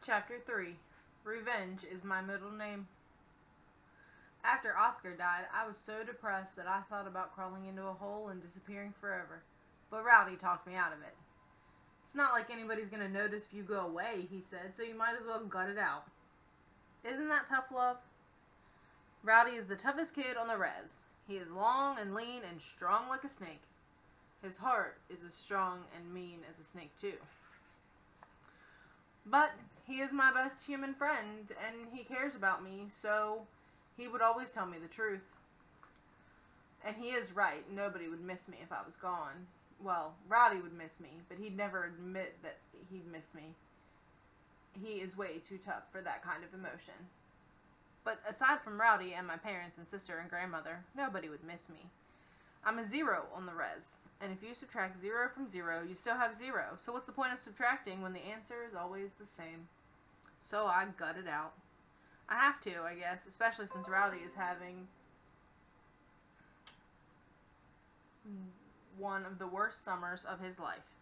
Chapter 3. Revenge is my middle name. After Oscar died, I was so depressed that I thought about crawling into a hole and disappearing forever. But Rowdy talked me out of it. It's not like anybody's going to notice if you go away, he said, so you might as well gut it out. Isn't that tough love? Rowdy is the toughest kid on the res. He is long and lean and strong like a snake. His heart is as strong and mean as a snake too. But he is my best human friend, and he cares about me, so he would always tell me the truth. And he is right, nobody would miss me if I was gone. Well, Rowdy would miss me, but he'd never admit that he'd miss me. He is way too tough for that kind of emotion. But aside from Rowdy and my parents and sister and grandmother, nobody would miss me. I'm a 0 on the res, and if you subtract 0 from 0, you still have 0. So what's the point of subtracting when the answer is always the same? So I gut it out. I have to, I guess, especially since Rowdy is having one of the worst summers of his life.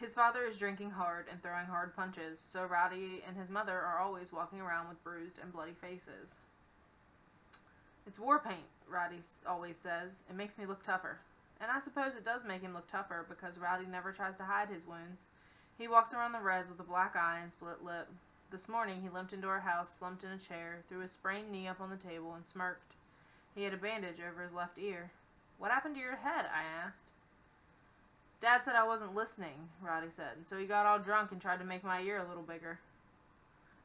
His father is drinking hard and throwing hard punches, so Rowdy and his mother are always walking around with bruised and bloody faces. It's war paint, Rowdy always says. It makes me look tougher. And I suppose it does make him look tougher because Rowdy never tries to hide his wounds. He walks around the res with a black eye and split lip. This morning he limped into our house, slumped in a chair, threw his sprained knee up on the table, and smirked. He had a bandage over his left ear. "What happened to your head?" I asked. "Dad said I wasn't listening," Rowdy said, and so he got all drunk and tried to make my ear a little bigger.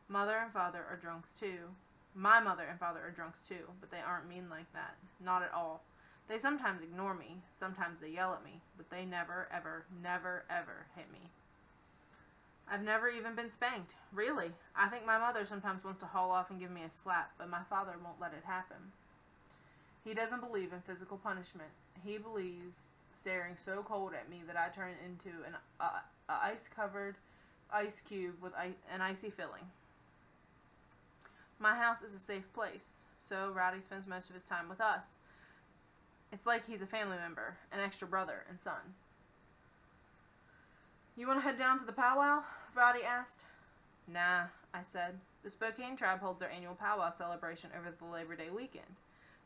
Mother and father are drunks too. My mother and father are drunks too, but they aren't mean like that. Not at all. They sometimes ignore me, sometimes they yell at me, but they never, ever, never, ever hit me. I've never even been spanked. Really. I think my mother sometimes wants to haul off and give me a slap, but my father won't let it happen. He doesn't believe in physical punishment. He believes staring so cold at me that I turn into an ice-covered ice cube with an icy filling. My house is a safe place, so Rowdy spends most of his time with us. It's like he's a family member, an extra brother and son. "You want to head down to the powwow?" Rowdy asked. "Nah," I said. The Spokane tribe holds their annual powwow celebration over the Labor Day weekend.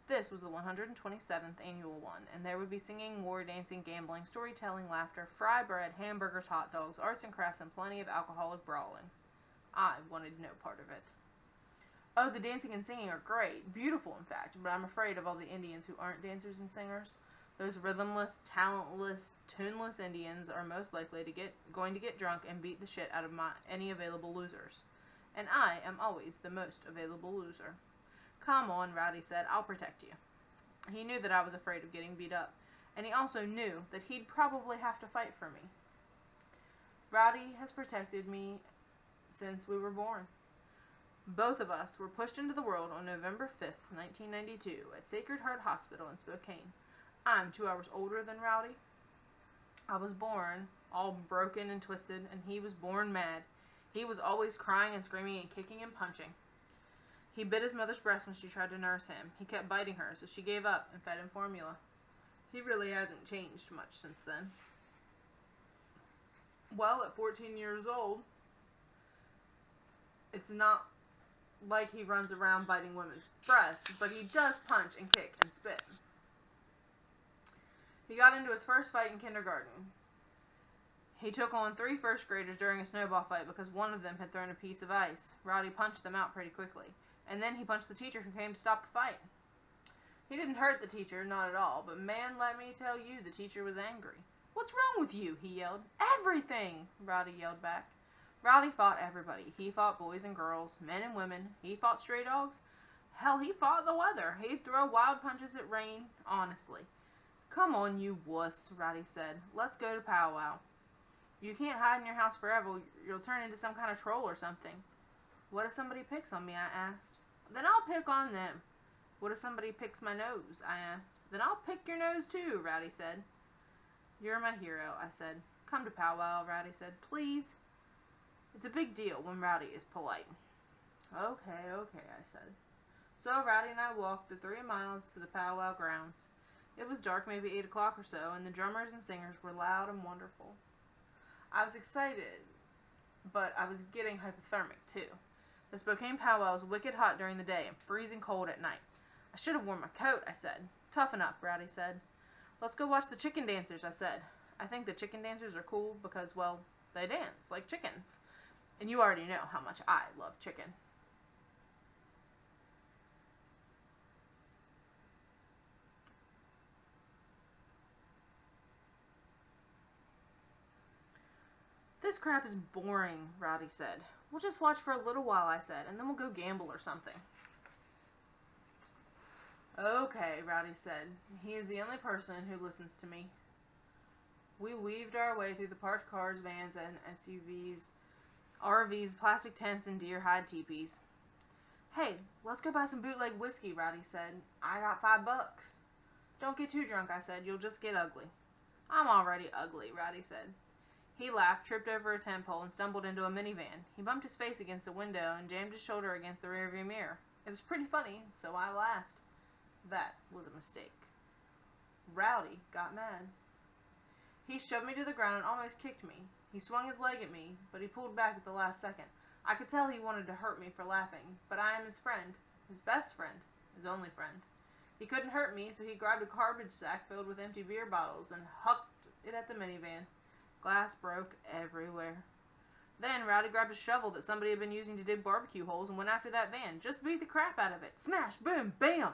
This was the 127th annual one, and there would be singing, war dancing, gambling, storytelling, laughter, fry bread, hamburgers, hot dogs, arts and crafts, and plenty of alcoholic brawling. I wanted no part of it. "Oh, the dancing and singing are great. Beautiful, in fact, but I'm afraid of all the Indians who aren't dancers and singers. Those rhythmless, talentless, tuneless Indians are most likely going to get drunk and beat the shit out of any available losers. And I am always the most available loser." "Come on," Rowdy said. "I'll protect you." He knew that I was afraid of getting beat up, and he also knew that he'd probably have to fight for me. Rowdy has protected me since we were born. Both of us were pushed into the world on November 5th, 1992, at Sacred Heart Hospital in Spokane. I'm 2 hours older than Rowdy. I was born all broken and twisted, and he was born mad. He was always crying and screaming and kicking and punching. He bit his mother's breast when she tried to nurse him. He kept biting her, so she gave up and fed him formula. He really hasn't changed much since then. Well, at 14 years old, it's not like he runs around biting women's breasts, but he does punch and kick and spit. He got into his first fight in kindergarten. He took on 3 first graders during a snowball fight because one of them had thrown a piece of ice. Rowdy punched them out pretty quickly, and then he punched the teacher who came to stop the fight. He didn't hurt the teacher, not at all, but man, let me tell you, the teacher was angry. "What's wrong with you?" he yelled. "Everything," Rowdy yelled back. Rowdy fought everybody. He fought boys and girls, men and women. He fought stray dogs. Hell, he fought the weather. He'd throw wild punches at rain, honestly. "Come on, you wuss," Rowdy said. "Let's go to powwow." "You can't hide in your house forever. You'll turn into some kind of troll or something." "What if somebody picks on me?" I asked. "Then I'll pick on them." "What if somebody picks my nose?" I asked. "Then I'll pick your nose too," Rowdy said. "You're my hero," I said. "Come to powwow," Rowdy said. "Please." It's a big deal when Rowdy is polite. Okay, I said. So Rowdy and I walked the 3 miles to the powwow grounds. It was dark, maybe 8 o'clock or so, and the drummers and singers were loud and wonderful. I was excited but I was getting hypothermic too. The Spokane powwow was wicked hot during the day and freezing cold at night. I should have worn my coat, I said. Toughen up, Rowdy said. Let's go watch the chicken dancers, I said. I think the chicken dancers are cool because, well, they dance like chickens. And you already know how much I love chicken. This crap is boring, Rowdy said. We'll just watch for a little while, I said, and then we'll go gamble or something. Okay, Rowdy said. He is the only person who listens to me. We weaved our way through the parked cars, vans, and SUVs, RVs, plastic tents, and deer hide teepees. Hey, let's go buy some bootleg whiskey, Rowdy said. I got $5. Don't get too drunk, I said. You'll just get ugly. I'm already ugly, Rowdy said. He laughed, tripped over a tent pole, and stumbled into a minivan. He bumped his face against the window and jammed his shoulder against the rearview mirror. It was pretty funny, so I laughed. That was a mistake. Rowdy got mad. He shoved me to the ground and almost kicked me. He swung his leg at me, but he pulled back at the last second. I could tell he wanted to hurt me for laughing, but I am his friend, his best friend, his only friend. He couldn't hurt me, so he grabbed a garbage sack filled with empty beer bottles and hucked it at the minivan. Glass broke everywhere. Then Rowdy grabbed a shovel that somebody had been using to dig barbecue holes and went after that van. Just beat the crap out of it. Smash, boom, bam!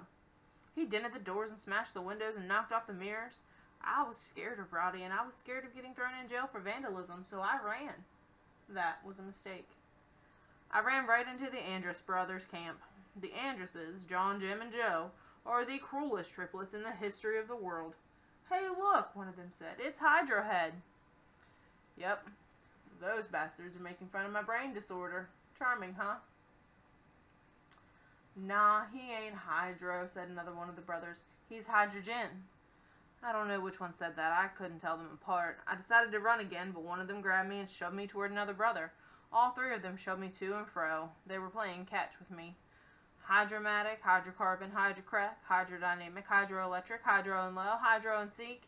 He dented the doors and smashed the windows and knocked off the mirrors. I was scared of Rowdy, and I was scared of getting thrown in jail for vandalism, so I ran. That was a mistake. I ran right into the Andrus brothers' camp. The Andruses, John, Jim, and Joe, are the cruelest triplets in the history of the world. Hey, look, one of them said. It's Hydrohead. Yep, those bastards are making fun of my brain disorder. Charming, huh? Nah, he ain't Hydro, said another one of the brothers. He's Hydrogen. I don't know which one said that. I couldn't tell them apart. I decided to run again, but one of them grabbed me and shoved me toward another brother. All three of them shoved me to and fro. They were playing catch with me. Hydromatic, hydrocarbon, hydrocrack, hydrodynamic, hydroelectric, hydro and low, hydro and seek.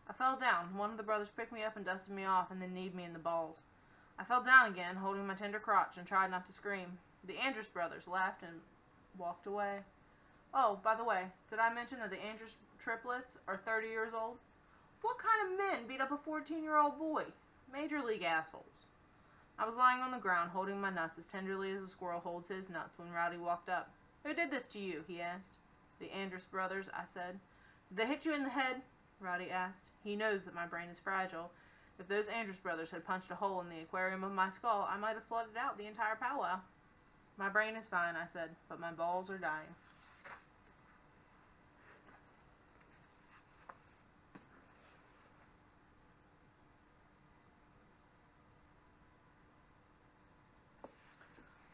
I fell down. One of the brothers picked me up and dusted me off and then kneed me in the balls. I fell down again, holding my tender crotch, and tried not to scream. The Andrus brothers laughed and walked away. Oh, by the way, did I mention that the Andrus triplets are 30 years old? What kind of men beat up a 14-year-old boy? Major league assholes. I was lying on the ground, holding my nuts as tenderly as a squirrel holds his nuts when Rowdy walked up. Who did this to you? He asked. The Andrus brothers, I said. Did they hit you in the head? Rowdy asked. He knows that my brain is fragile. If those Andrus brothers had punched a hole in the aquarium of my skull, I might have flooded out the entire powwow. My brain is fine, I said, but my balls are dying.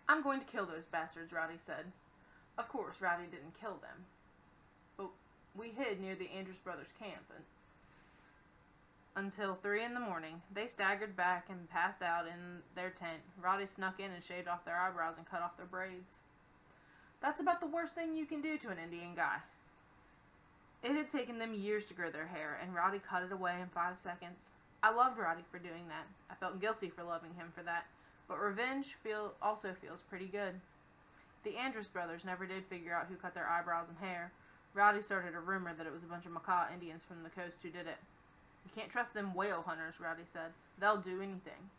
I'm going to kill those bastards, Rowdy said. Of course, Rowdy didn't kill them. But we hid near the Andrus brothers' camp until 3 in the morning. They staggered back and passed out in their tent. Rowdy snuck in and shaved off their eyebrows and cut off their braids. That's about the worst thing you can do to an Indian guy. It had taken them years to grow their hair, and Rowdy cut it away in 5 seconds. I loved Rowdy for doing that. I felt guilty for loving him for that. But revenge also feels pretty good. The Andrus brothers never did figure out who cut their eyebrows and hair. Rowdy started a rumor that it was a bunch of Makah Indians from the coast who did it. You can't trust them whale hunters, Rowdy said. They'll do anything.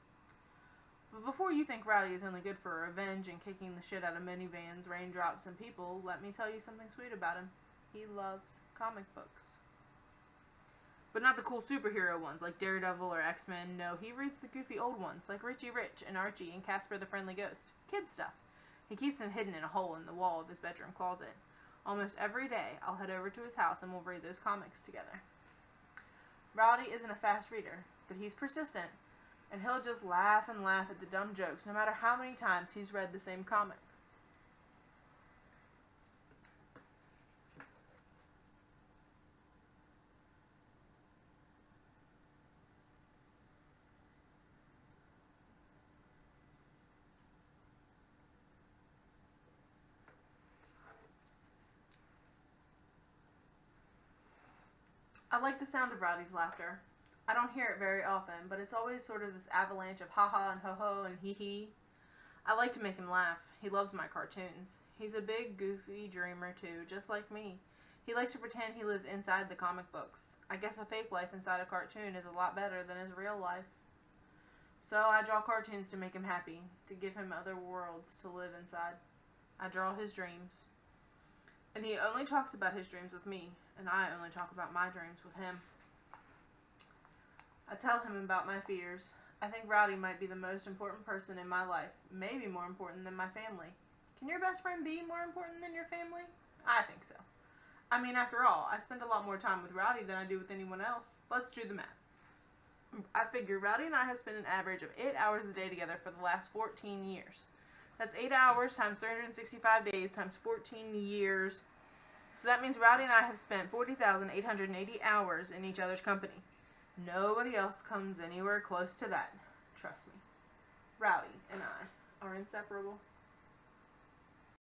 But before you think Rowdy is only good for revenge and kicking the shit out of minivans, raindrops, and people, let me tell you something sweet about him. He loves comic books. But not the cool superhero ones like Daredevil or X-Men. No, he reads the goofy old ones like Richie Rich and Archie and Casper the Friendly Ghost. Kid stuff. He keeps them hidden in a hole in the wall of his bedroom closet. Almost every day, I'll head over to his house and we'll read those comics together. Rowdy isn't a fast reader, but he's persistent, and he'll just laugh and laugh at the dumb jokes no matter how many times he's read the same comic. I like the sound of Rowdy's laughter. I don't hear it very often, but it's always sort of this avalanche of ha-ha and ho-ho and hee-hee. I like to make him laugh. He loves my cartoons. He's a big, goofy dreamer, too, just like me. He likes to pretend he lives inside the comic books. I guess a fake life inside a cartoon is a lot better than his real life. So I draw cartoons to make him happy, to give him other worlds to live inside. I draw his dreams. And he only talks about his dreams with me, and I only talk about my dreams with him. I tell him about my fears. I think Rowdy might be the most important person in my life, maybe more important than my family. Can your best friend be more important than your family? I think so. I mean, after all, I spend a lot more time with Rowdy than I do with anyone else. Let's do the math. I figure Rowdy and I have spent an average of 8 hours a day together for the last 14 years. That's 8 hours times 365 days times 14 years. So that means Rowdy and I have spent 40,880 hours in each other's company. Nobody else comes anywhere close to that. Trust me. Rowdy and I are inseparable.